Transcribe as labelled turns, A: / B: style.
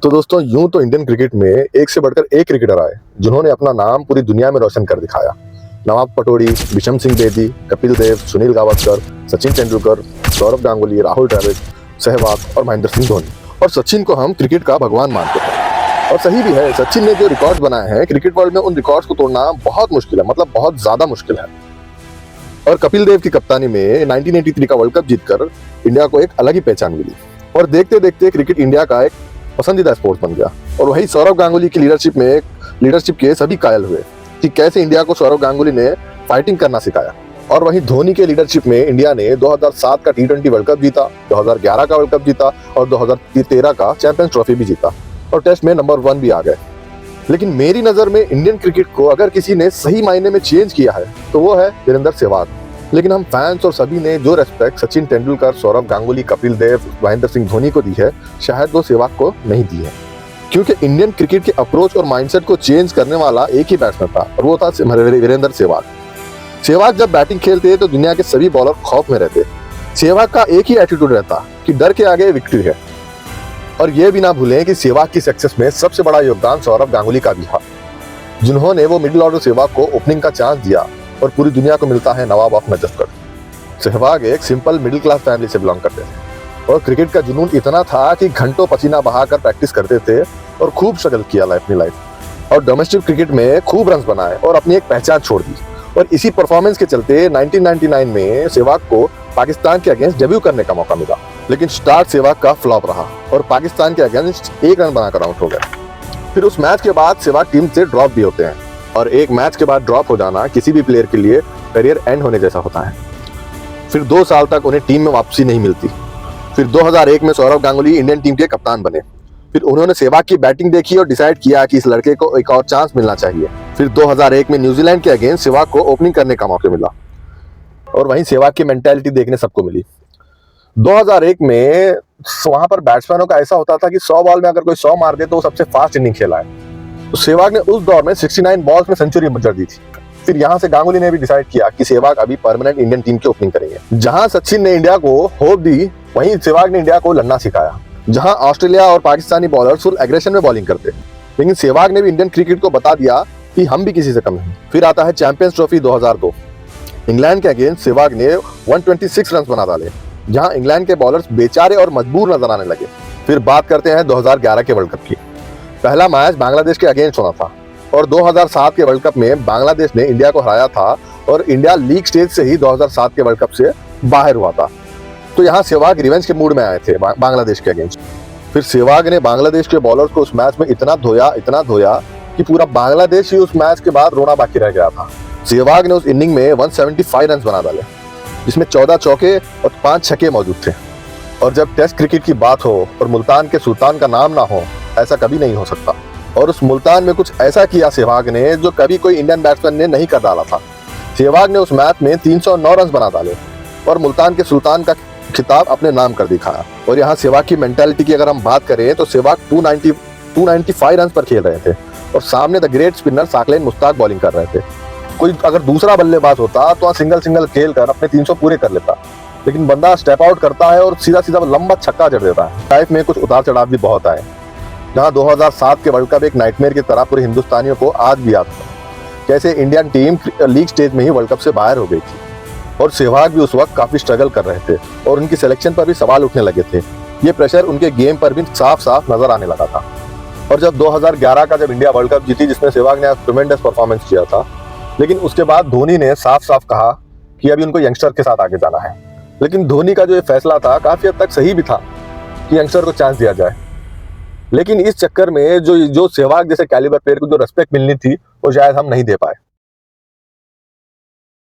A: तो दोस्तों यूं तो इंडियन क्रिकेट में एक से बढ़कर एक क्रिकेटर आए जिन्होंने अपना नाम पूरी दुनिया में रोशन कर दिखाया। नवाब पटौड़ी, विशम सिंह बेदी, कपिल देव, सुनील गावस्कर, सचिन तेंदुलकर, सौरव गांगुली, राहुल द्रविड़, सहवाग और महेंद्र सिंह धोनी। और सचिन को हम क्रिकेट का भगवान मानते हैं और सही भी है। सचिन ने जो रिकॉर्ड बनाए हैं क्रिकेट वर्ल्ड में, उन रिकॉर्ड्स को तोड़ना बहुत मुश्किल है, मतलब बहुत ज्यादा मुश्किल है। और कपिल देव की कप्तानी में 1983 का वर्ल्ड कप जीतकर इंडिया को एक अलग ही पहचान मिली और देखते देखते क्रिकेट इंडिया का एक पसंदीदा स्पोर्ट्स बन गया। और वही सौरव गांगुली की लीडरशिप के सभी कायल हुए कि कैसे इंडिया को सौरव गांगुली ने फाइटिंग करना सिखाया। और वहीं धोनी के लीडरशिप में इंडिया ने 2007 का T20 वर्ल्ड कप जीता, 2011 का वर्ल्ड कप जीता और 2013 का चैंपियंस ट्रॉफी भी जीता और टेस्ट में नंबर 1 भी आ गए। लेकिन मेरी नजर में इंडियन क्रिकेट को अगर किसी ने सही मायने में चेंज किया है तो वो है वीरेंद्र सहवाग। लेकिन हम फैंस और सभी ने जो रेस्पेक्ट सचिन तेंदुलकर, सौरव गांगुली, कपिल देव, महेंद्र सिंह धोनी को दी है, शायद वो सहवाग को नहीं दी है। क्योंकि इंडियन क्रिकेट के अप्रोच और माइंडसेट को चेंज करने वाला एक ही बैट्समैन था और वो था वीरेंद्र सहवाग। सहवाग जब बैटिंग खेलते तो दुनिया के सभी बॉलर खौफ में रहते। सहवाग का एक ही एटीट्यूड रहता कि डर के आगे विक्ट्री है। और ये भी ना भूलें कि सहवाग की सक्सेस में सबसे बड़ा योगदान सौरव गांगुली का भी था, जिन्होंने वो मिडिल ऑर्डर सहवाग को ओपनिंग का चांस दिया और पूरी दुनिया को मिलता है नवाब ऑफ नजफगढ़। सहवाग एक सिंपल मिडिल क्लास फैमिली से बिलोंग करते थे और क्रिकेट का जुनून इतना था कि घंटों पसीना बहाकर प्रैक्टिस करते थे और खूब स्ट्रगल किया अपनी लाइफ और डोमेस्टिक क्रिकेट में खूब रन बनाए और अपनी एक पहचान छोड़ दी। और इसी परफॉर्मेंस के चलते 1999 में सहवाग को पाकिस्तान के अगेंस्ट डेब्यू करने का मौका मिला। लेकिन स्टार्ट सहवाग का फ्लॉप रहा और पाकिस्तान के अगेंस्ट 1 रन बनाकर आउट हो गए। फिर उस मैच के बाद सहवाग टीम से ड्रॉप भी होते हैं और एक मैच के बाद ड्रॉप हो जाना किसी भी प्लेयर के लिए करियर एंड होने जैसा होता है। फिर 2 साल तक उन्हें टीम में वापसी नहीं मिलती। फिर 2001 में सौरव गांगुली इंडियन टीम के कप्तान बने। फिर उन्होंने सहवाग की बैटिंग देखी और डिसाइड किया कि इस लड़के को एक और चांस मिलना चाहिए। फिर 2001 में न्यूजीलैंड के अगेंस्ट सहवाग को ओपनिंग करने का मौका मिला और वहीं सहवाग की मेंटालिटी देखने सबको मिली। 2001 में वहां पर बैट्समैनों का ऐसा होता था कि 100 बॉल में अगर कोई 100 मार दे तो वो सबसे फास्ट इनिंग खेला है। तो सहवाग ने उस दौर में 69 बॉल्स में सेंचुरी जड़ दी थी। फिर यहां से गांगुली ने भी डिसाइड किया कि सहवाग अभी परमानेंट इंडियन टीम की ओपनिंग करेंगे। जहां सचिन ने इंडिया को होप दी, वहीं सहवाग ने इंडिया को लड़ना सिखाया। जहां ऑस्ट्रेलिया और पाकिस्तानी बॉलर्स फुल एग्रेशन में बॉलिंग करते, लेकिन सहवाग ने भी इंडियन क्रिकेट को बता दिया कि हम भी किसी से कम नहीं। फिर आता है चैंपियंस ट्रॉफी 2002। इंग्लैंड के अगेंस्ट सहवाग ने 126 रन बना डाले, जहां इंग्लैंड के बॉलर्स बेचारे और मजबूर नजर आने लगे। फिर बात करते हैं 2011 के वर्ल्ड कप की। पहला मैच बांग्लादेश के अगेंस्ट होना था और 2007 के वर्ल्ड कप में बांग्लादेश ने इंडिया को हराया था और इंडिया लीग स्टेज से ही 2007 के वर्ल्ड कप से बाहर हुआ था। तो यहाँ सहवाग रिवेंज के मूड में आए थे बांग्लादेश के अगेंस्ट। फिर सहवाग ने बांग्लादेश के बॉलर्स को उस मैच में इतना धोया कि पूरा बांग्लादेश ही उस मैच के बाद रोना बाकी रह गया था। सहवाग ने उस इनिंग में 175 रन बना डाले, जिसमें 14 चौके और 5 छक्के मौजूद थे। और जब टेस्ट क्रिकेट की बात हो और मुल्तान के सुल्तान का नाम ना हो, ऐसा कभी नहीं हो सकता। और उस मुल्तान में कुछ ऐसा किया सहवाग ने जो कभी कोई इंडियन बैट्समैन ने नहीं कर डाला था। सहवाग ने उस मैच में 309 रन बना डाले और मुल्तान के सुल्तान का खिताब अपने नाम कर दिखाया। और यहाँ सहवाग की मेंटालिटी की अगर हम बात करें तो सहवाग 295 रन पर खेल रहे थे और सामने the great spinner Saqlain Mushtaq bowling कर रहे थे। कोई अगर दूसरा बल्लेबाज होता तो सिंगल खेल कर अपने 300 पूरे कर लेता, लेकिन बंदा स्टेप आउट करता है और सीधा लंबा छक्का जड़ देता है। लाइफ में कुछ उतार चढ़ाव भी बहुत आए, जहां 2007 के वर्ल्ड कप एक नाइटमेयर की तरह पूरे हिंदुस्तानियों को आज भी याद था। कैसे इंडियन टीम लीग स्टेज में ही वर्ल्ड कप से बाहर हो गई थी और सहवाग भी उस वक्त काफी स्ट्रगल कर रहे थे और उनकी सिलेक्शन पर भी सवाल उठने लगे थे। ये प्रेशर उनके गेम पर भी साफ साफ नजर आने लगा था। और जब 2011 का जब इंडिया वर्ल्ड कप जीती, जिसमें सहवाग ने ट्रेमेंडस परफॉर्मेंस किया था, लेकिन उसके बाद धोनी ने साफ साफ कहा कि अभी उनको यंगस्टर के साथ आगे जाना है। लेकिन धोनी का जो ये फैसला था काफी हद तक सही भी था कि यंगस्टर को चांस दिया जाए। लेकिन इस चक्कर में जो सहवाग जैसे कैलिबर प्लेयर को जो रेस्पेक्ट मिलनी थी वो शायद हम नहीं दे पाए।